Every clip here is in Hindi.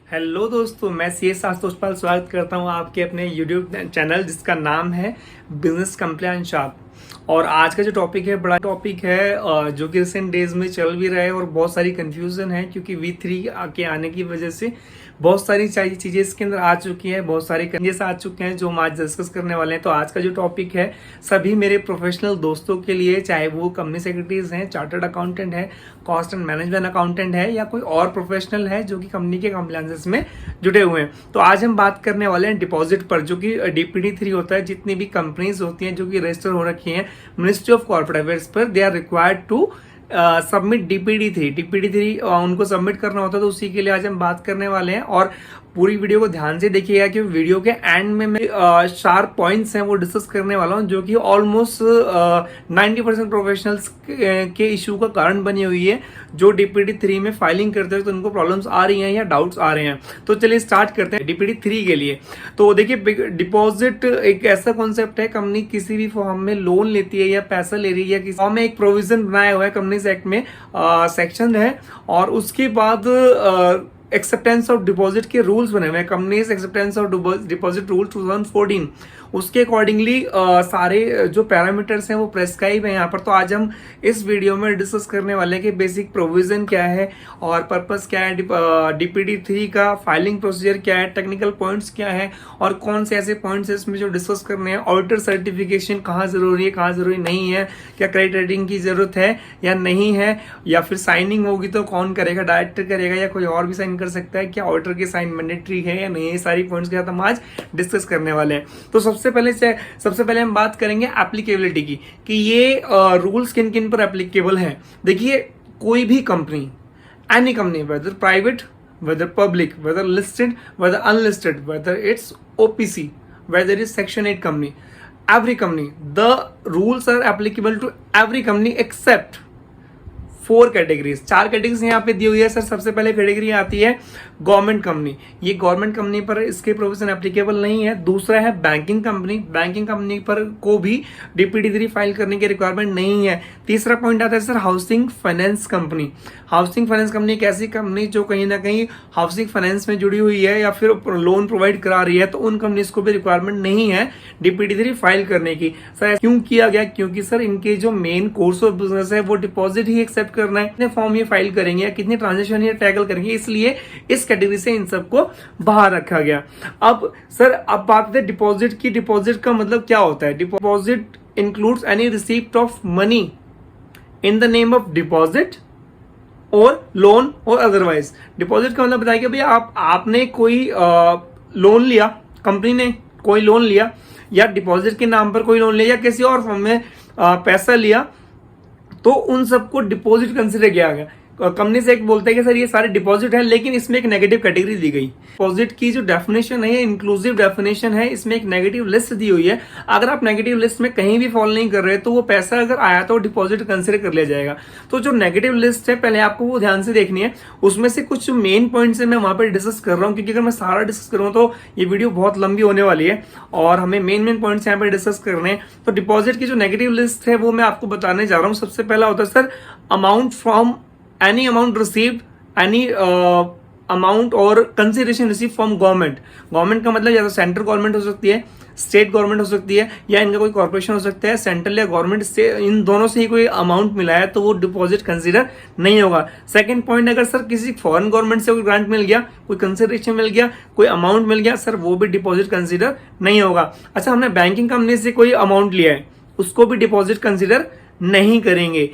हेलो दोस्तों, मैं CS आशुतोष स्वागत करता हूं आपके अपने यूट्यूब चैनल जिसका नाम है बिजनेस कंप्लायंस शॉप। और आज का जो टॉपिक है बड़ा टॉपिक है जो कि रिसेंट डेज में चल भी रहा है और बहुत सारी कंफ्यूजन है क्योंकि V3 के आने की वजह से बहुत सारी चीजें इसके अंदर आ चुकी है, बहुत सारे चेंजेस आ चुके हैं जो हम आज डिस्कस करने वाले हैं। तो आज का जो टॉपिक है सभी मेरे प्रोफेशनल दोस्तों के लिए, चाहे वो कंपनी सेक्रेटरीज हैं, चार्टर्ड अकाउंटेंट है, कॉस्ट एंड मैनेजमेंट अकाउंटेंट है या कोई और प्रोफेशनल है जो कि कंपनी के कंप्लायंसेस में जुड़े हुए हैं। तो आज हम बात करने वाले हैं डिपॉजिट पर, जो कि DPD3 होता है। जितनी भी कंपनीज होती हैं जो कि रजिस्टर हो रखी हैं मिनिस्ट्री ऑफ कॉर्पोरेट अफेयर्स पर, they are required to submit DPD3 उनको सबमिट करना होता है। तो उसी के लिए आज हम बात करने वाले हैं और पूरी वीडियो को ध्यान से देखिएगा कि वीडियो के एंड में मैं शार्प पॉइंट्स हैं वो डिस्कस करने वाला हूं जो कि ऑलमोस्ट 90% प्रोफेशनल्स के इशू का कारण बनी हुई है। जो DPD3 में फाइलिंग करते हैं तो उनको प्रॉब्लम्स आ रही हैं या डाउट्स आ रहे हैं। तो चलिए स्टार्ट करते हैं DPD3 के लिए। तो देखिए, डिपॉजिट एक ऐसा कॉन्सेप्ट है, कंपनी किसी भी फॉर्म में लोन लेती है या पैसा ले रही है या किसी फॉर्म में एक प्रोविजन बनाया हुआ है कंपनीज एक्ट में, सेक्शन है, और उसके बाद एक्सेप्टेंस ऑफ डिपॉजिट के रूल्स बने हुए हैं, companies acceptance of deposit rule 2014। उसके अकॉर्डिंगली सारे जो पैरामीटर्स हैं वो प्रेस्क्राइब है यहाँ पर। तो आज हम इस वीडियो में डिस्कस करने वाले हैं कि बेसिक प्रोविजन क्या है और पर्पस क्या है, DPD3 का फाइलिंग प्रोसीजर क्या है, टेक्निकल पॉइंट्स क्या है और कौन से ऐसे पॉइंट्स इसमें जो डिस्कस करने हैं। ऑडिटर सर्टिफिकेशन कहाँ जरूरी है, कहाँ जरूरी नहीं है, क्या क्रेडिट रेटिंग की जरूरत है या नहीं है, या फिर साइनिंग होगी तो कौन करेगा, डायरेक्टर करेगा या कोई और भी साइन कर सकता है, क्या ऑडिटर की साइन मैंडेटरी है या नहीं। ये सारी पॉइंट्स के साथ हम आज डिस्कस करने वाले हैं। तो सबसे पहले हम बात करेंगे एप्लीकेबिलिटी की कि ये रूल्स किन किन पर एप्लीकेबल हैं। देखिए, कोई भी company, any company, whether private, whether public, whether listed, whether unlisted, whether it's OPC, whether is section 8 company, every company, the rules are applicable to every company except 4 categories. 4 categories यहाँ पे दी हुई है सर। सबसे पहले कैटेगरी आती है गवर्नमेंट कंपनी। ये गवर्नमेंट कंपनी पर इसके प्रोविजन एप्लीकेबल नहीं है। दूसरा है बैंकिंग कंपनी। बैंकिंग कंपनी पर को भी DPD3 फाइल करने की रिक्वायरमेंट नहीं है। तीसरा पॉइंट आता है sir housing finance company. Housing finance company एक ऐसी कंपनी जो कहीं ना कहीं हाउसिंग फाइनेंस में जुड़ी हुई है या फिर लोन प्रोवाइड करा रही है, तो उन कंपनीज को भी रिक्वायरमेंट नहीं है DPD3 फाइल करने की। सर क्यों किया गया? क्योंकि सर इनके जो मेन कोर्स ऑफ बिजनेस है वो डिपॉजिट ही एक्सेप्ट करना है। कितने फॉर्म ये फाइल करेंगे या कितने ट्रांजेक्शन ये टैकल करेंगे, इसलिए इस कैटेगरी से इन सबको बाहर रखा गया। अब सर अब बात है डिपॉजिट की। डिपॉजिट का मतलब क्या होता है? Deposit includes any receipt of money in the name of deposit और लोन और अदरवाइज। डिपॉजिट का मतलब बताइए भैया आपने कोई लोन लिया, कंपनी ने कोई लोन लिया या डिपॉजिट के नाम पर कोई लोन लिया या किसी और फॉर्म में पैसा लिया, तो उन सबको डिपॉजिट कंसिडर किया गया। कंपनी से एक बोलते हैं कि सर ये सारे डिपॉजिट है, लेकिन इसमें एक नेगेटिव कैटेगरी दी गई। डिपॉजिट की जो डेफिनेशन है इंक्लूसिव डेफिनेशन है, इसमें एक नेगेटिव लिस्ट दी हुई है। अगर आप नेगेटिव लिस्ट में कहीं भी फॉलो नहीं कर रहे तो वो पैसा अगर आया तो डिपॉजिट कंसिडर कर लिया जाएगा। तो जो नेगेटिव लिस्ट है पहले आपको वो ध्यान से देखनी है। उसमें से कुछ मेन पॉइंट्स है मैं वहां पर डिस्कस कर रहा हूँ, क्योंकि अगर मैं सारा डिस्कस करूँ तो ये वीडियो बहुत लंबी होने वाली है और हमें मेन पॉइंट्स यहाँ पर डिस्कस करने हैं। तो डिपॉजिट की जो नेगेटिव लिस्ट है वो मैं आपको बताने जा रहा हूँ। सबसे पहला होता है sir amount from any amount received, any amount और consideration received from government। Government का मतलब या तो सेंट्रल गवर्नमेंट हो सकती है, स्टेट गवर्नमेंट हो सकती है, या इनका कोई कॉर्पोरेशन हो सकता है, सेंट्रल या गवर्नमेंट से, इन दोनों से ही कोई अमाउंट मिला है तो वो डिपॉजिट कंसीडर नहीं होगा। सेकंड पॉइंट, अगर सर किसी फॉरेन गवर्नमेंट से कोई ग्रांट मिल गया, कोई कंसिडरेशन मिल गया, कोई अमाउंट मिल गया, सर वो भी डिपॉजिट कंसीडर नहीं होगा। अच्छा, हमने बैंकिंग कंपनी से कोई अमाउंट लिया है, उसको भी डिपॉजिट कंसीडर नहीं करेंगे।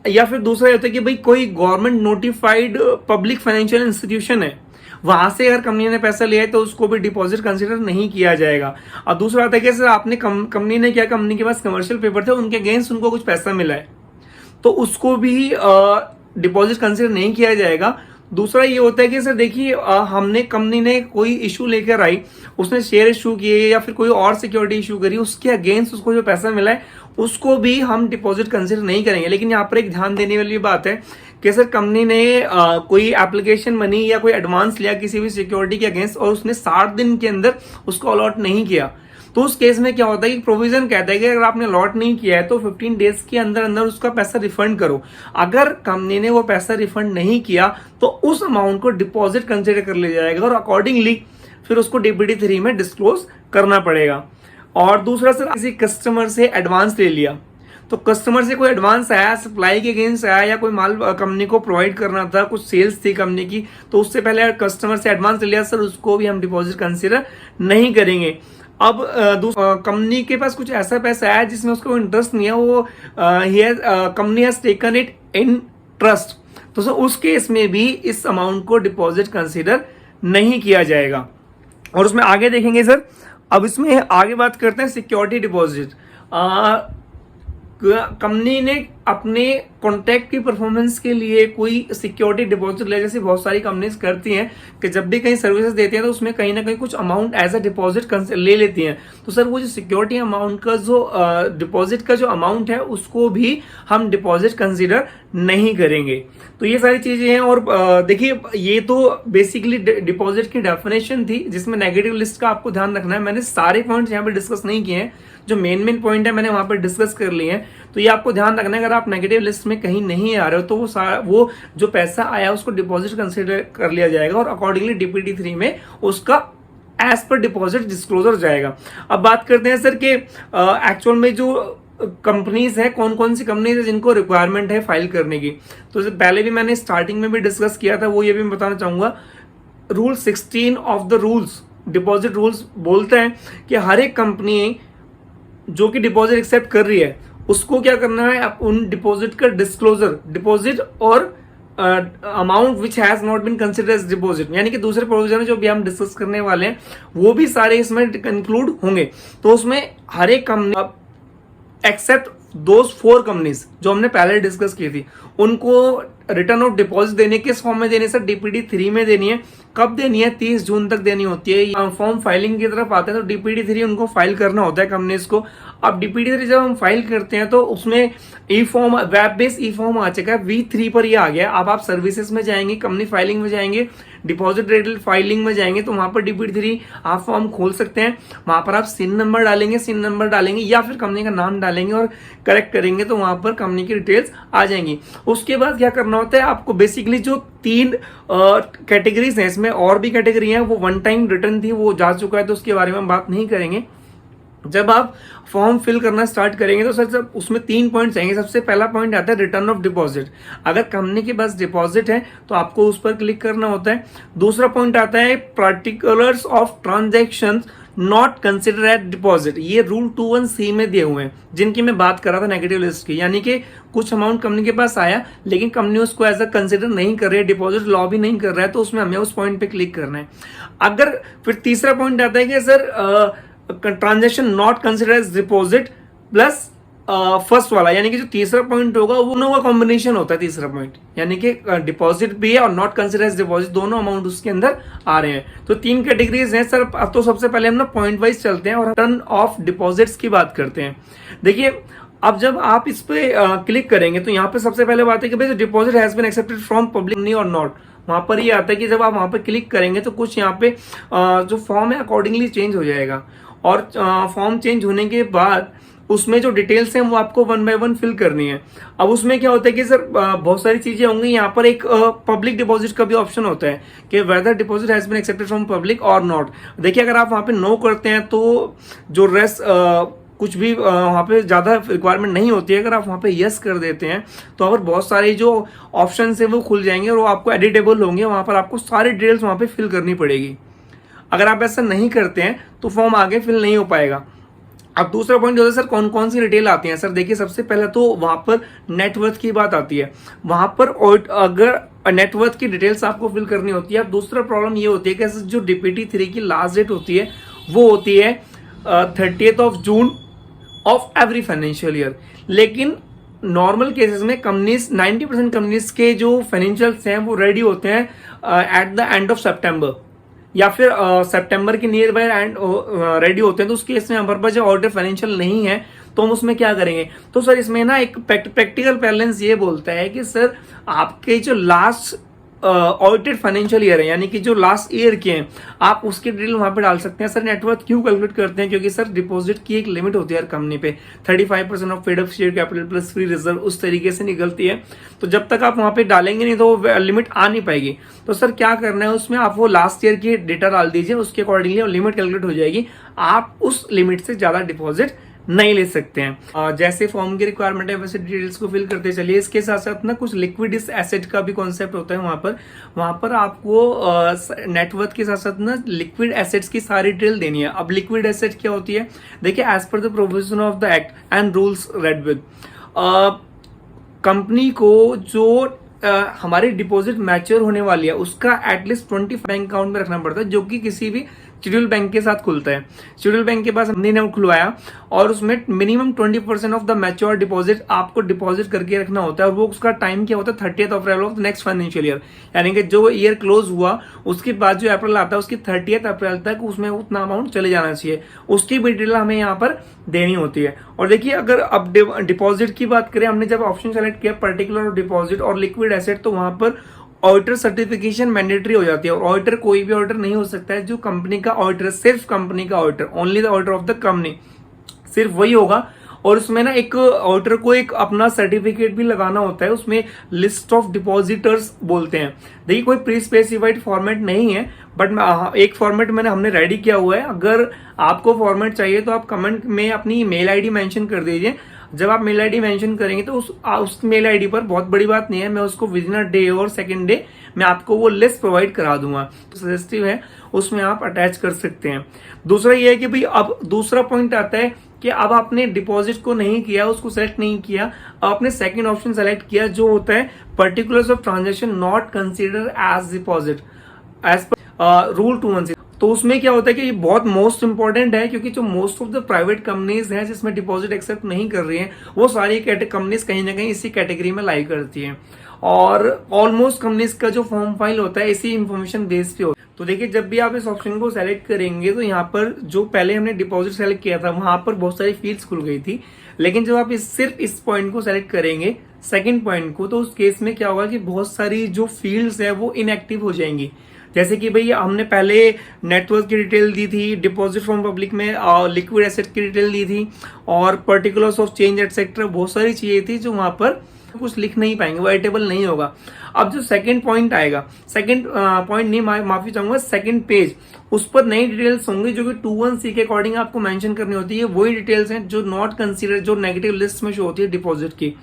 या फिर दूसरा होता है कि भाई कोई government notified public financial institution है, वहां से अगर कंपनी ने पैसा लिया है तो उसको भी डिपॉजिट कंसीडर नहीं किया जाएगा। और दूसरा आता है कि सर आपने कंपनी ने क्या, कंपनी के पास कमर्शियल पेपर थे, उनके अगेंस्ट उनको कुछ पैसा मिला है तो उसको भी डिपॉजिट कंसीडर नहीं किया जाएगा। दूसरा ये होता है कि सर देखिए हमने कंपनी ने कोई इशू लेकर आई, उसने शेयर इशू किए या फिर कोई और सिक्योरिटी इशू करी, उसके अगेंस्ट उसको जो पैसा मिला है उसको भी हम डिपॉजिट कंसीडर नहीं करेंगे। लेकिन यहाँ पर एक ध्यान देने वाली बात है कि सर कंपनी ने कोई एप्लीकेशन मनी या कोई एडवांस लिया किसी भी सिक्योरिटी के अगेंस्ट और उसने 60 दिन के अंदर उसको अलॉट नहीं किया, तो उस केस में क्या होता है कि प्रोविजन कहता है कि अगर आपने लॉट नहीं किया है तो 15 डेज के अंदर अंदर उसका पैसा रिफंड करो। अगर कंपनी ने वो पैसा रिफंड नहीं किया तो उस अमाउंट को डिपॉजिट कंसिडर कर लिया जाएगा और अकॉर्डिंगली फिर उसको डीपीडी 3 में डिस्क्लोज करना पड़ेगा। और दूसरा सर, किसी कस्टमर से एडवांस ले लिया, तो कस्टमर से कोई एडवांस आया, सप्लाई के अगेंस्ट आया या कोई माल कंपनी को प्रोवाइड करना था, कुछ सेल्स थी कंपनी की, तो उससे पहले कस्टमर से एडवांस ले लिया सर, उसको भी हम डिपॉजिट कंसीडर नहीं करेंगे। अब कंपनी के पास कुछ ऐसा पैसा आया जिसमें उसको इंटरेस्ट नहीं है, वो company has taken it in trust, तो सर उस केस में भी इस अमाउंट को डिपॉजिट कंसीडर नहीं किया जाएगा। और उसमें आगे देखेंगे सर, अब इसमें आगे बात करते हैं सिक्योरिटी डिपॉजिट। कंपनी ने अपने कॉन्ट्रैक्ट की परफॉर्मेंस के लिए कोई सिक्योरिटी डिपॉजिट ले, जैसे बहुत सारी कंपनीज करती हैं कि जब भी कहीं सर्विसेज देती हैं तो उसमें कहीं ना कहीं कुछ अमाउंट एज अ डिपॉजिट ले लेती हैं। तो सर वो जो सिक्योरिटी अमाउंट का जो डिपॉजिट का जो अमाउंट है उसको भी हम डिपॉजिट कंसीडर नहीं करेंगे। तो ये सारी चीजें हैं। और देखिए, ये तो बेसिकली डिपॉजिट की डेफिनेशन थी जिसमें नेगेटिव लिस्ट का आपको ध्यान रखना है। मैंने सारे पॉइंट्स यहाँ पे डिस्कस नहीं किए हैं, जो मेन पॉइंट है मैंने वहां पर डिस्कस कर लिए हैं। तो ये आपको ध्यान रखना है, अगर आप नेगेटिव लिस्ट में कहीं नहीं आ रहे हो तो वो जो पैसा आया उसको डिपॉजिट कंसीडर कर लिया जाएगा और अकॉर्डिंगली डीपीडी 3 में उसका एज पर डिपॉजिट डिस्क्लोजर जाएगा। अब बात करते हैं सर कि एक्चुअल में जो कंपनीज है, कौन कौन सी कंपनीज है जिनको रिक्वायरमेंट है फाइल करने की। तो पहले भी मैंने स्टार्टिंग में भी डिस्कस किया था, वो ये भी मैं बताना चाहूंगा। Rule 16 of the rules, deposit rules बोलते हैं कि हर एक कंपनी जो कि डिपॉजिट एक्सेप्ट कर रही है उसको क्या करना है, उन डिपॉजिट का डिस्क्लोजर, डिपॉजिट और amount which has not been considered as deposit, यानी कि दूसरे प्रोविजन जो भी हम डिस्कस करने वाले हैं वो भी सारे इसमें इंक्लूड होंगे। तो उसमें हर एक कंपनी एक्सेप्ट दोज 4 कंपनीज जो हमने पहले डिस्कस की थी, उनको रिटर्न ऑफ डिपॉजिट देने किस फॉर्म में देनी है सर, डीपीडी 3 में देनी है। कब देनी है, 30 जून तक देनी होती है। फॉर्म फाइलिंग की तरफ आते हैं तो डीपीडी 3 उनको फाइल करना होता है कंपनीज को। अब डीपीडी 3 जब हम फाइल करते हैं तो उसमें ई फॉर्म, वेब बेस्ड ई फॉर्म आ चुका है, V3 पर ये आ गया। अब आप सर्विसेज में जाएंगे, कंपनी फाइलिंग में जाएंगे, डिपॉजिट रेट फाइलिंग में जाएंगे तो वहां पर डीपीडी 3 आप फॉर्म खोल सकते हैं। वहां पर आप सिन नंबर डालेंगे या फिर कंपनी का नाम डालेंगे और करेक्ट करेंगे तो वहां पर कंपनी की डिटेल्स आ जाएंगी। उसके बाद क्या करना होता है आपको, बेसिकली जो 3 कैटेगरीज हैं, इसमें और भी कैटेगरी है, वो वन टाइम रिटर्न थी, वो जा चुका है तो उसके बारे में हम बात नहीं करेंगे। जब आप फॉर्म फिल करना स्टार्ट करेंगे तो सर जब उसमें 3 पॉइंट्स आएंगे। सबसे पहला पॉइंट आता है रिटर्न ऑफ डिपॉजिट। अगर कंपनी के पास डिपॉजिट है तो आपको उस पर क्लिक करना होता है। दूसरा पॉइंट आता है particulars of transaction not consider as deposit. ये रूल 21C में दिए हुए हैं, जिनकी मैं बात कर रहा था नेगेटिव लिस्ट की, यानी कि कुछ अमाउंट कंपनी के पास आया लेकिन कंपनी उसको एज अ कंसिडर नहीं कर रही है, डिपॉजिट लॉ भी नहीं कर रहा है, तो उसमें हमें उस पॉइंट पे क्लिक करना है। अगर फिर तीसरा पॉइंट आता है कि sir transaction not consider as deposit plus first वाला, यानी कि जो तीसरा पॉइंट होगा वो दोनों का कॉम्बिनेशन होता है तीसरा पॉइंट, यानी कि डिपॉजिट भी है और नॉट कंसिडर एज डिपॉजिट, दोनों अमाउंट उसके अंदर आ रहे हैं। तो 3 कैटेगरीज हैं सर। अब तो सबसे पहले हम ना पॉइंट वाइज चलते हैं और रिटर्न ऑफ डिपॉजिट्स की बात करते हैं। देखिए, अब जब आप इस पे क्लिक करेंगे तो यहाँ पे सबसे पहले बात है कि भाई deposit has been accepted from public नहीं और नॉट, वहां पर ये आता है कि जब आप वहां पे क्लिक करेंगे तो कुछ यहाँ पे जो फॉर्म है अकॉर्डिंगली चेंज हो जाएगा। और फॉर्म चेंज होने के बाद उसमें जो डिटेल्स हैं वो आपको 1 बाय 1 फिल करनी है। अब उसमें क्या होता है कि सर बहुत सारी चीजें होंगी। यहाँ पर एक पब्लिक डिपॉजिट का भी ऑप्शन होता है कि whether deposit has been accepted from public और नॉट। देखिए, अगर आप वहां पे नो करते हैं तो जो रेस्ट कुछ भी वहां पे ज्यादा रिक्वायरमेंट नहीं होती है। अगर आप वहां पे यस कर देते हैं तो और बहुत सारे जो ऑप्शन है वो खुल जाएंगे और वो आपको एडिटेबल होंगे। वहां पर आपको सारी डिटेल्स वहां पे फिल करनी पड़ेगी। अगर आप ऐसा नहीं करते हैं तो फॉर्म आगे फिल नहीं हो पाएगा। अब दूसरा पॉइंट जो है सर, कौन कौन सी डिटेल आती है। सर देखिए, सबसे पहले तो वहां पर नेटवर्थ की बात आती है। वहां पर अगर नेटवर्थ की डिटेल्स आपको फिल करनी होती है। अब दूसरा प्रॉब्लम ये होती है कि जो डीपीडी 3 की लास्ट डेट होती है वो होती है 30th of June of every financial year. लेकिन नॉर्मल केसेस में कंपनीज 90% कंपनीज के जो फाइनेंशियल्स हैं वो रेडी होते हैं एट द एंड ऑफ सितंबर या फिर सितंबर के नियर बाय एंड रेडी होते हैं। तो उस केस में हमारे पास जो ऑडिट फाइनेंशियल नहीं है तो हम उसमें क्या करेंगे। तो सर इसमें ना एक प्रैक्टिकल बैलेंस ये बोलता है कि सर आपके जो लास्ट ऑडिटेड फाइनेंशियल ईयर है, यानी कि जो लास्ट ईयर के हैं आप उसकी डिटेल वहां पे डाल सकते हैं। सर नेटवर्थ क्यों कैलकुलेट करते हैं? क्योंकि सर डिपॉजिट की एक लिमिट होती है हर कंपनी पे, 35% of paid up share capital plus free reserve, उस तरीके से निकलती है। तो जब तक आप वहां पे डालेंगे नहीं तो वो लिमिट आ नहीं पाएगी। तो सर क्या करना है उसमें, आप वो लास्ट ईयर की डेटा डाल दीजिए, उसके अकॉर्डिंगली लिमिट कैलकुलेट हो जाएगी, आप उस लिमिट से ज्यादा डिपॉजिट नहीं ले सकते हैं। जैसे फॉर्म की रिक्वायरमेंट है वैसे डिटेल्स को फिल करते चलिए। इसके साथ साथ ना कुछ लिक्विड एसेट का भी कॉन्सेप्ट होता है वहां पर आपको नेटवर्थ के साथ साथ ना लिक्विड एसेट्स की सारी डिटेल देनी है। अब लिक्विड एसेट क्या होती है, देखिए as per the provision of the act and rules read with, company को जो हमारी डिपॉजिट मैच्योर होने वाली है उसका एटलीस्ट 20 बैंक अकाउंट में रखना पड़ता है, जो कि किसी भी शेड्यूल बैंक के साथ खुलता है। शेड्यूल बैंक के पास हमने ने खुलवाया और उसमें minimum 20% of the mature deposit आपको डिपॉजिट करके रखना होता है। और वो उसका टाइम क्या होता है, 30th April of next financial year, यानी कि जो ईयर क्लोज हुआ उसके बाद जो अप्रैल आता है उसकी 30th अप्रैल तक उसमें उतना अमाउंट चले जाना चाहिए। उसकी भी डिटेल हमें यहाँ पर देनी होती है। और देखिए अगर अब डिपॉजिट की बात करें, हमने जब ऑप्शन सेलेक्ट किया पर्टिकुलर डिपॉजिट और लिक्विड एसेट, तो वहां पर ऑडिटर सर्टिफिकेशन मैंडेटरी हो जाती है। और ऑडिटर कोई भी ऑडिटर नहीं हो सकता है, जो कंपनी का ऑडिटर, सिर्फ कंपनी का auditor, only the auditor of the company, सिर्फ वही होगा। और उसमें ना एक ऑडिटर को एक अपना सर्टिफिकेट भी लगाना होता है, उसमें लिस्ट ऑफ डिपॉजिटर्स बोलते हैं। देखिए कोई प्री स्पेसिफाइड फॉर्मेट नहीं है, बट एक फॉर्मेट हमने रेडी किया हुआ है। अगर आपको फॉर्मेट चाहिए तो आप कमेंट में अपनी मेल आईडी मेंशन कर दीजिए। जब आप मेल आईडी मेंशन करेंगे तो उस मेल आईडी पर, बहुत बड़ी बात नहीं है, मैं उसको विद इन अ डे और सेकेंड डे मैं आपको वो लिस्ट प्रोवाइड करा दूंगा। तो सजेस्टिव है, उसमें आप अटैच कर सकते हैं। दूसरा ये है कि भाई अब दूसरा पॉइंट आता है कि अब आपने डिपॉजिट को नहीं किया, उसको सेलेक्ट नहीं किया, आपने सेकंड ऑप्शन सेलेक्ट किया जो होता है particulars of transaction not consider as deposit as per rule 216। तो उसमें क्या होता है कि ये बहुत मोस्ट इंपॉर्टेंट है, क्योंकि जो most of the private companies हैं जिसमें डिपॉजिट एक्सेप्ट नहीं कर रही हैं, वो सारी कंपनीज कहीं ना कहीं इसी कैटेगरी में लाई करती हैं। और ऑलमोस्ट कंपनीज का जो फॉर्म फाइल होता है इसी इंफॉर्मेशन बेस पे होता है। तो देखिए जब भी आप इस ऑप्शन को सेलेक्ट करेंगे तो यहाँ पर जो पहले हमने डिपॉजिट सेलेक्ट किया था वहां पर बहुत सारी फील्ड्स खुल गई थी, लेकिन जब आप सिर्फ इस पॉइंट को सेलेक्ट करेंगे, सेकंड पॉइंट को, तो उस केस में क्या होगा कि बहुत सारी जो फील्ड्स है वो इनएक्टिव हो जाएंगी। जैसे कि भाई हमने पहले नेटवर्क की डिटेल दी थी, डिपॉजिट फ्रॉम पब्लिक में लिक्विड एसेट की डिटेल दी थी, और पर्टिकुलर्स ऑफ चेंज एटसेट्रा, बहुत सारी चीजें थी जो वहां पर कुछ लिख नहीं पाएंगे, वो एडिटेबल नहीं होगा। अब जो सेकंड पॉइंट आएगा, सेकंड पॉइंट नहीं, माफी चाहूंगा, सेकंड पेज, उस पर नई डिटेल्स होंगी जो कि 21C के अकॉर्डिंग आपको मेंशन करनी होती है। वही डिटेल्स हैं जो नॉट कंसीडर, जो नेगेटिव लिस्ट में शो होती है डिपॉजिट की।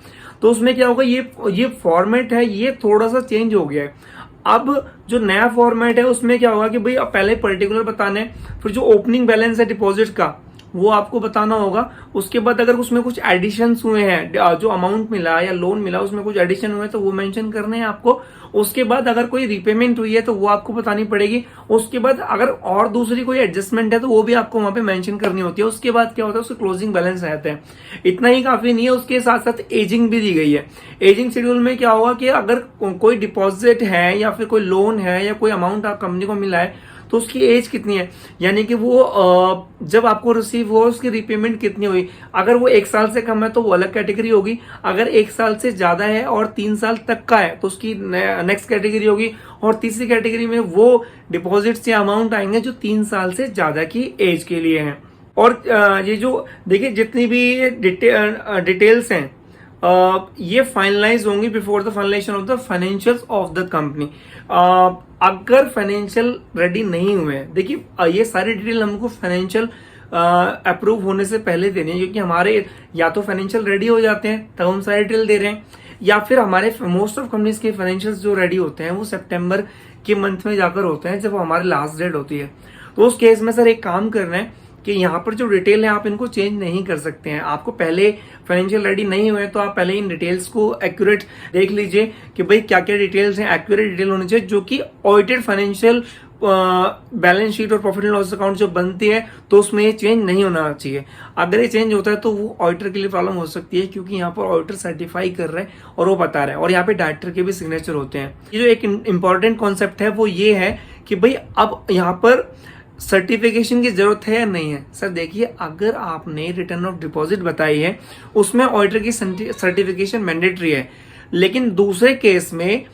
तो उसमें क्या होगा, ये फॉर्मेट है, ये थोड़ा सा चेंज हो गया है। अब जो नया फॉर्मेट है उसमें क्या होगा कि भाई अब पहले पर्टिकुलर बताने, फिर जो ओपनिंग बैलेंस है डिपॉजिट का वो आपको बताना होगा। उसके बाद अगर उसमें कुछ एडिशन हुए हैं, जो अमाउंट मिला या लोन मिला उसमें कुछ एडिशन हुए तो वो मेंशन करने हैं आपको। उसके बाद अगर कोई रीपेमेंट हुई है तो वो आपको बतानी पड़ेगी। उसके बाद अगर और दूसरी कोई एडजस्टमेंट है तो वो भी आपको वहां पे मेंशन करनी होती है। उसके बाद क्या होता है, उसके क्लोजिंग बैलेंस रहते हैं। इतना ही काफी नहीं है, उसके साथ साथ एजिंग भी दी गई है। एजिंग शेड्यूल में क्या होगा कि अगर कोई डिपॉजिट है या फिर कोई लोन है या कोई अमाउंट आप कंपनी को मिला है तो उसकी एज कितनी है, यानी कि वो जब आपको रिसीव हो उसकी रीपेमेंट कितनी हुई। अगर वो 1 साल से कम है तो वो अलग कैटेगरी होगी, अगर 1 साल से ज्यादा है और 3 साल तक का है तो उसकी नेक्स्ट कैटेगरी होगी। और तीसरी कैटेगरी में वो डिपॉजिट से अमाउंट आएंगे जो 3 साल से ज्यादा की एज के लिए हैं। और ये जो देखिए जितनी भी डिटेल्स हैं ये फाइनलाइज होंगी before the finalisation of the financials of the company. अगर फाइनेंशियल रेडी नहीं हुए, देखिए ये सारी डिटेल हमको फाइनेंशियल अप्रूव होने से पहले देनी है, क्योंकि हमारे या तो फाइनेंशियल रेडी हो जाते हैं तब हम सारी डिटेल दे रहे हैं, या फिर हमारे मोस्ट ऑफ कंपनीज के फाइनेंशियल्स जो रेडी होते हैं वो सितंबर के मंथ में जाकर होते हैं जब हमारी लास्ट डेट होती है। तो उस केस में सर एक काम करना है कि यहाँ पर जो डिटेल है आप इनको चेंज नहीं कर सकते हैं। आपको पहले फाइनेंशियल रेडी नहीं हुए तो आप पहले इन डिटेल्स को एक्यूरेट देख लीजिए कि भाई क्या क्या डिटेल्स हैं। एक्यूरेट डिटेल होनी चाहिए जो कि ऑडिटेड फाइनेंशियल बैलेंस शीट और प्रॉफिट एंड लॉस अकाउंट जो बनती है तो उसमें ये चेंज नहीं होना चाहिए। अगर ये चेंज होता है तो वो ऑडिटर के लिए प्रॉब्लम हो सकती है, क्योंकि यहाँ पर ऑडिटर सर्टिफाई कर रहा है और वो बता रहा है, और यहाँ पे डायरेक्टर के भी सिग्नेचर होते हैं। ये जो एक इंपॉर्टेंट कॉन्सेप्ट है वो ये है कि भाई अब यहाँ पर सर्टिफिकेशन की जरूरत है या नहीं है। सर देखिए अगर आपने रिटर्न ऑफ डिपॉजिट बताई है उसमें ऑडिटर की सर्टिफिकेशन मैंडेटरी है, लेकिन दूसरे केस में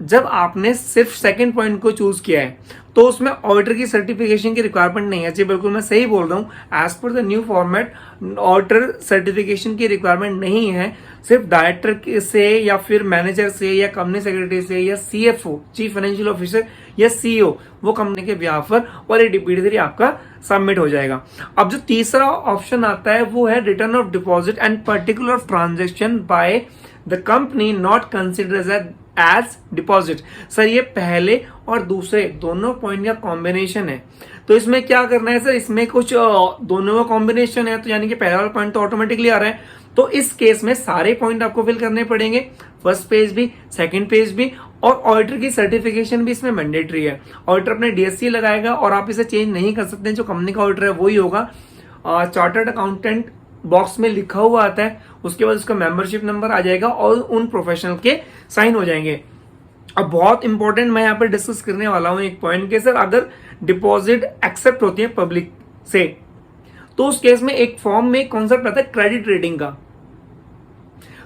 जब आपने सिर्फ सेकंड पॉइंट को चूज किया है तो उसमें ऑडिटर की सर्टिफिकेशन की रिक्वायरमेंट नहीं है। जी बिल्कुल मैं सही बोल रहा हूँ। As per the new format auditor certification की रिक्वायरमेंट नहीं है। सिर्फ डायरेक्टर से या फिर मैनेजर से या कंपनी सेक्रेटरी से या सीएफओ चीफ फाइनेंशियल ऑफिसर या सीईओ वो कंपनी के बिहाफ पर और ये DPD3 आपका सबमिट हो जाएगा। अब जो तीसरा ऑप्शन आता है वो है return of deposit and particular transaction by the company not considered as deposit. Sir ये पहले और दूसरे दोनों पॉइंट का कॉम्बिनेशन है, तो इसमें क्या करना है सर, इसमें कुछ दोनों का कॉम्बिनेशन है, तो यानी कि पहला वाला पॉइंट तो ऑटोमेटिकली आ रहा है। तो इस केस में सारे पॉइंट आपको फिल करने पड़ेंगे, फर्स्ट पेज भी, सेकंड पेज भी, और ऑडिटर की सर्टिफिकेशन भी इसमें मैंडेटरी है। ऑडिटर अपने DSC लगाएगा और आप इसे चेंज नहीं कर सकते, जो कंपनी का ऑडिटर है वही होगा। चार्टर्ड अकाउंटेंट बॉक्स में लिखा हुआ आता है, उसके बाद उसका मेंबरशिप नंबर आ जाएगा और उन प्रोफेशनल के साइन हो जाएंगे। अब बहुत इंपॉर्टेंट मैं यहाँ पर डिस्कस करने वाला हूं एक पॉइंट के सर, अगर डिपॉजिट एक्सेप्ट होती है पब्लिक से तो उस केस में एक फॉर्म में कॉन्सेप्ट आता है क्रेडिट रेटिंग का।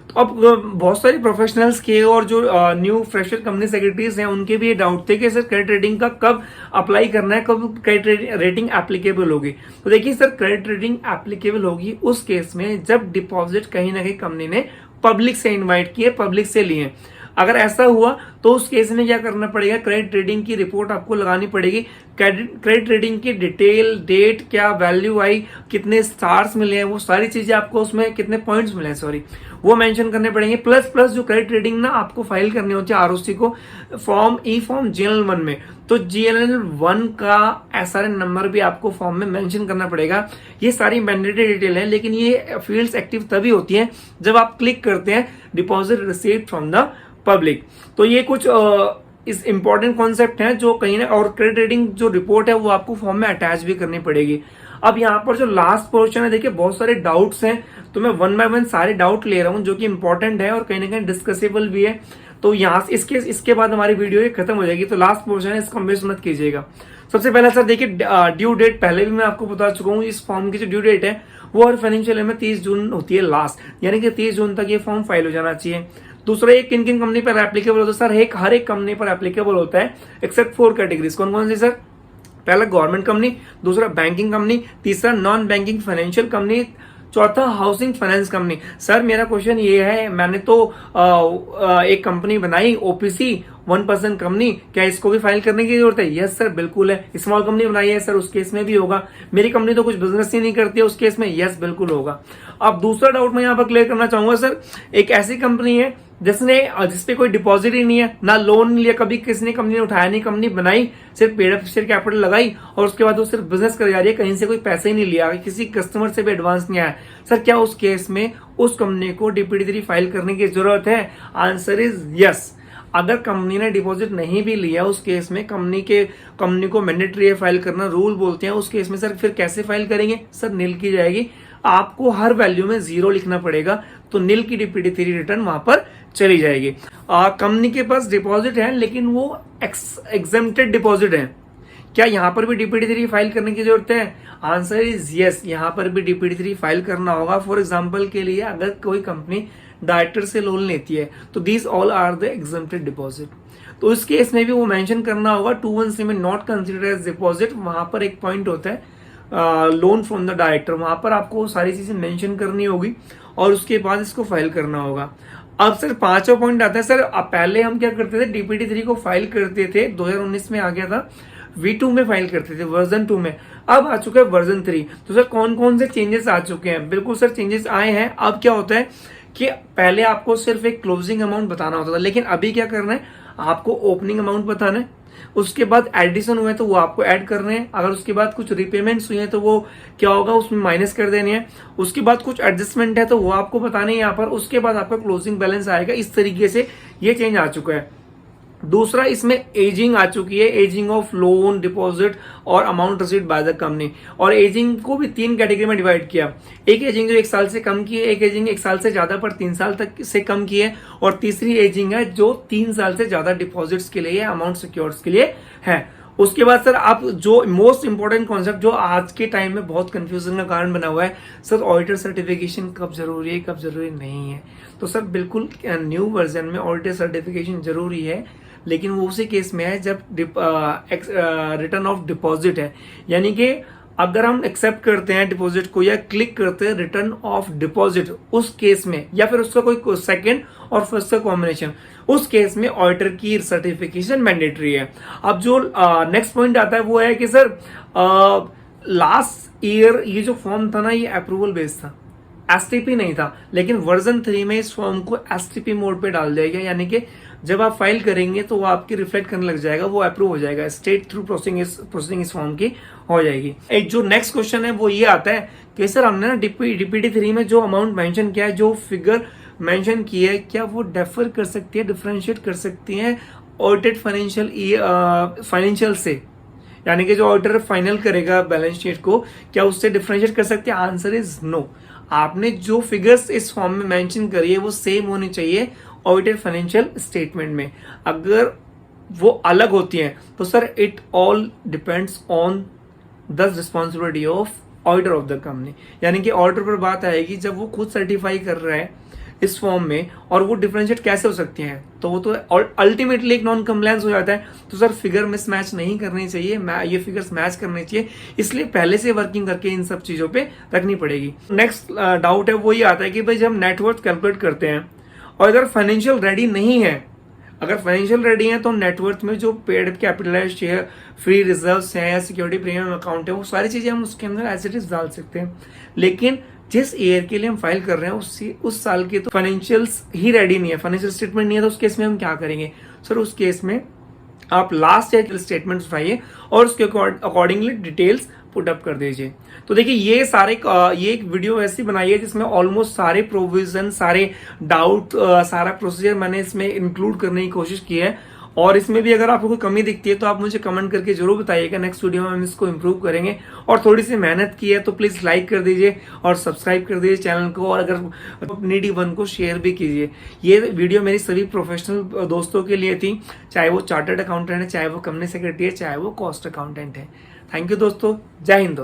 तो अब बहुत सारे प्रोफेशनल्स के और जो न्यू फ्रेशर कंपनी सेक्रेटरीज हैं उनके भी ये डाउट थे कि सर क्रेडिट रेटिंग का कब अप्लाई करना है, कब क्रेडिट रेटिंग एप्लीकेबल होगी। तो देखिए सर, क्रेडिट रेटिंग एप्लीकेबल होगी उस केस में जब डिपॉजिट कहीं ना कहीं कंपनी ने पब्लिक से इन्वाइट किए, पब्लिक से लिए। अगर ऐसा हुआ तो उस केस में क्या करना पड़ेगा, क्रेडिट रेटिंग की रिपोर्ट आपको लगानी पड़ेगी। क्रेडिट रेटिंग की डिटेल, डेट, क्या वैल्यू आई, कितने स्टार्स मिले हैं, वो सारी चीजें आपको उसमें कितने पॉइंट्स मिले हैं सॉरी वो मेंशन करने पड़ेंगे। प्लस जो क्रेडिट रेटिंग ना आपको फाइल करनी होती है ROC को फॉर्म GNL1 में, तो GNL1 का SRN नंबर भी आपको फॉर्म में मेंशन करना पड़ेगा। ये सारी मैंडेटरी डिटेल है, लेकिन ये फील्ड्स एक्टिव तभी होती हैं जब आप क्लिक करते हैं deposit received from the public. तो ये कुछ इस इंपॉर्टेंट कॉन्सेप्ट है जो कहीं ना, और क्रेडिट रेटिंग जो रिपोर्ट है वो आपको फॉर्म में अटैच भी करनी पड़ेगी। अब यहाँ पर जो लास्ट पोर्शन है, देखिए बहुत सारे डाउट्स हैं, तो मैं वन बाय वन सारे डाउट ले रहा हूँ जो कि इंपॉर्टेंट है और कहीं ना कहीं डिस्कसेबल भी है। तो यहाँ से इसके बाद हमारी वीडियो खत्म हो जाएगी, तो लास्ट पोर्शन है, इसको मिस मत कीजिएगा। सबसे पहले सर देखिए, ड्यू डेट पहले भी मैं आपको बता चुका हूँ, इस फॉर्म की जो ड्यू डेट है वो हर फाइनेंशियल ईयर में 30 जून होती है लास्ट, यानी कि 30 जून तक ये फॉर्म फाइल हो जाना चाहिए। दूसरा, एक किन किन कंपनी पर एप्लीकेबल होता है सर, हर एक कंपनी पर एप्लीकेबल होता है एक्सेप्ट 4 कैटेगरीज। कौन कौन सी सर? पहला गवर्नमेंट कंपनी, दूसरा बैंकिंग कंपनी, तीसरा नॉन बैंकिंग फाइनेंशियल कंपनी, चौथा हाउसिंग फाइनेंस कंपनी। सर मेरा क्वेश्चन ये है, मैंने तो एक कंपनी बनाई OPC 1% कंपनी, क्या इसको भी फाइल करने की जरूरत है? यस सर बिल्कुल है। स्मॉल कंपनी बनाई है सर, उस केस में भी होगा। मेरी कंपनी तो कुछ बिजनेस ही नहीं करती है, उस केस में यस बिल्कुल होगा। अब दूसरा डाउट मैं यहाँ पर क्लियर करना चाहूंगा सर, एक ऐसी कंपनी है जिसपे कोई डिपॉजिट ही नहीं है, ना लोन लिया, कभी किसी ने कंपनी ने उठाया नहीं, कंपनी बनाई, सिर्फ पेड अप शेयर कैपिटल लगाई और उसके बाद वो सिर्फ बिजनेस कर जा रही है, कहीं से कोई पैसे ही नहीं लिया, किसी कस्टमर से भी एडवांस नहीं आया। सर क्या उस केस में उस कंपनी को DPD3 फाइल करने की जरूरत है? Answer is yes. अगर कंपनी ने डिपॉजिट नहीं भी लिया उस केस में कंपनी को मैंडेटरी है फाइल करना, रूल बोलते हैं। उस केस में सर फिर कैसे फाइल करेंगे? सर नील की जाएगी, आपको हर वैल्यू में 0 लिखना पड़ेगा, तो नील की DPD3 रिटर्न वहां पर चली जाएगी। कंपनी के पास डिपॉजिट है लेकिन वो एग्जेम्प्टेड डिपॉजिट है, क्या यहाँ पर भी DPD3 फाइल करने की जरूरत है? आंसर इज यस, यहाँ पर भी DPD3 फाइल करना होगा। फॉर एग्जाम्पल के लिए, अगर कोई कंपनी डायरेक्टर से लोन लेती है तो these all are the exempted deposit, तो इस केस में भी वो मेंशन करना होगा 2(1)(c) में नॉट कंसिडर्ड एज डिपॉजिट। वहां पर एक पॉइंट होता है लोन फ्रॉम द डायरेक्टर, वहां पर आपको सारी चीजें मेंशन करनी होगी और उसके बाद इसको फाइल करना होगा। अब सर 5वां पॉइंट आता है सर, अब पहले हम क्या करते थे, DPD3 को फाइल करते थे, 2019 में आ गया था, V2 में फाइल करते थे, वर्जन 2 में। अब आ चुका है वर्जन 3। तो सर कौन कौन से चेंजेस आ चुके हैं? बिल्कुल सर चेंजेस आए हैं। अब क्या होता है कि पहले आपको सिर्फ एक क्लोजिंग अमाउंट बताना होता था, लेकिन अभी क्या करना है, आपको ओपनिंग अमाउंट बताना है, उसके बाद एडिशन हुए तो वो आपको ऐड करने हैं, अगर उसके बाद कुछ रिपेमेंट्स हुए हैं तो वो क्या होगा, उसमें माइनस कर देनी है, उसके बाद कुछ एडजस्टमेंट है तो वो आपको बताने हैं यहाँ पर, उसके बाद आपका क्लोजिंग बैलेंस आएगा। इस तरीके से ये चेंज आ चुका है। दूसरा, इसमें एजिंग आ चुकी है, एजिंग ऑफ लोन, डिपॉजिट और amount received by the company. और एजिंग को भी 3 कैटेगरी में डिवाइड किया, एक एजिंग जो 1 साल से कम की है, एक एजिंग 1 साल से ज्यादा पर 3 साल तक से कम की है, और तीसरी एजिंग है जो 3 साल से ज्यादा डिपॉजिट्स के लिए, अमाउंट सिक्योर्स के लिए है। उसके बाद सर, आप जो मोस्ट इंपॉर्टेंट कॉन्सेप्ट जो आज के टाइम में बहुत कंफ्यूजन का कारण बना हुआ है, सर ऑडिटर सर्टिफिकेशन कब जरूरी है, कब जरूरी नहीं है। तो सर बिल्कुल न्यू वर्जन में ऑडिटर सर्टिफिकेशन जरूरी है, लेकिन वो उसी केस में है जब रिटर्न ऑफ डिपॉजिट है, यानी कि अगर हम एक्सेप्ट करते हैं डिपॉजिट को या क्लिक करते हैं रिटर्न ऑफ डिपॉजिट उस केस में, या फिर उसका कोई सेकंड और फर्स्ट का कॉम्बिनेशन, उस केस में ऑडिटर की सर्टिफिकेशन मैंडेटरी है। अब जो नेक्स्ट पॉइंट आता है वो है कि सर लास्ट ईयर ये जो फॉर्म था ना ये अप्रूवल बेस्ड था, एसटीपी नहीं था, लेकिन वर्जन 3 में इस फॉर्म को एसटीपी मोड पे डाल दिया गया, यानी कि जब आप फाइल करेंगे तो वो आपकी रिफ्लेक्ट करने लग जाएगा, वो अप्रूव हो जाएगा, स्टेट थ्रू प्रोसेसिंग इस फॉर्म की हो जाएगी। एक जो नेक्स्ट क्वेश्चन है वो ये आता है कि सर हमने ना डीपीडी 3 में जो अमाउंट मेंशन किया है, जो फिगर मेंशन की है, क्या वो डेफर कर सकती है, डिफरेंशिएट कर सकती है ऑडिटेड फाइनेंशियल से, यानी कि जो ऑडिटर फाइनल करेगा बैलेंस शीट को, क्या उससे डिफरेंशिएट कर सकते हैं? Answer is no. आपने जो फिगर्स इस फॉर्म में मेंशन करी है वो सेम होनी चाहिए ऑडिटेड फाइनेंशियल स्टेटमेंट में। अगर वो अलग होती हैं तो sir it all depends on the responsibility of auditor of the company, यानी कि ऑडिटर पर बात आएगी जब वो खुद सर्टिफाई कर रहा है इस फॉर्म में, और वो डिफरेंशिएट कैसे हो सकती हैं, तो वो तो अल्टीमेटली एक नॉन कंप्लायंस हो जाता है। तो सर फिगर मिसमैच नहीं करनी चाहिए, ये फिगर्स मैच करनी चाहिए, इसलिए पहले से वर्किंग करके इन सब चीजों पे रखनी पड़ेगी। नेक्स्ट डाउट है वो ये आता है कि भाई जब नेटवर्थ कैलकुलेट करते हैं और अगर फाइनेंशियल रेडी नहीं है, अगर फाइनेंशियल रेडी है तो नेटवर्थ में जो paid capitalised share, free reserves हैं या सिक्योरिटी प्रीमियम अकाउंट है, वो सारी चीजें हम उसके अंदर एज इट इज डाल सकते हैं। लेकिन जिस ईयर के लिए हम फाइल कर रहे हैं उस साल के तो फाइनेंशियल्स ही रेडी नहीं है, फाइनेंशियल स्टेटमेंट नहीं है, तो उस केस में हम क्या करेंगे? सर उस केस में आप लास्ट ईयर के स्टेटमेंट उठाइए और उसके अकॉर्डिंगली डिटेल्स पुट अप कर दीजिए। तो देखिए ये एक वीडियो ऐसी बनाई है जिसमें ऑलमोस्ट सारे प्रोविजन, सारे डाउट, सारा प्रोसीजर मैंने इसमें इंक्लूड करने की कोशिश की है, और इसमें भी अगर आपको कोई कमी दिखती है तो आप मुझे कमेंट करके जरूर बताइएगा। नेक्स्ट वीडियो में हम इसको इम्प्रूव करेंगे, और थोड़ी सी मेहनत की है तो प्लीज लाइक कर दीजिए और सब्सक्राइब कर दीजिए चैनल को, और अगर नीडी वन को शेयर भी कीजिए। ये वीडियो मेरी सभी प्रोफेशनल दोस्तों के लिए थी, चाहे वो चार्टर्ड अकाउंटेंट है, चाहे वो कंपनी सेक्रेटरी है, चाहे वो कॉस्ट अकाउंटेंट है। थैंक यू दोस्तों, जय हिंद दोस्तों।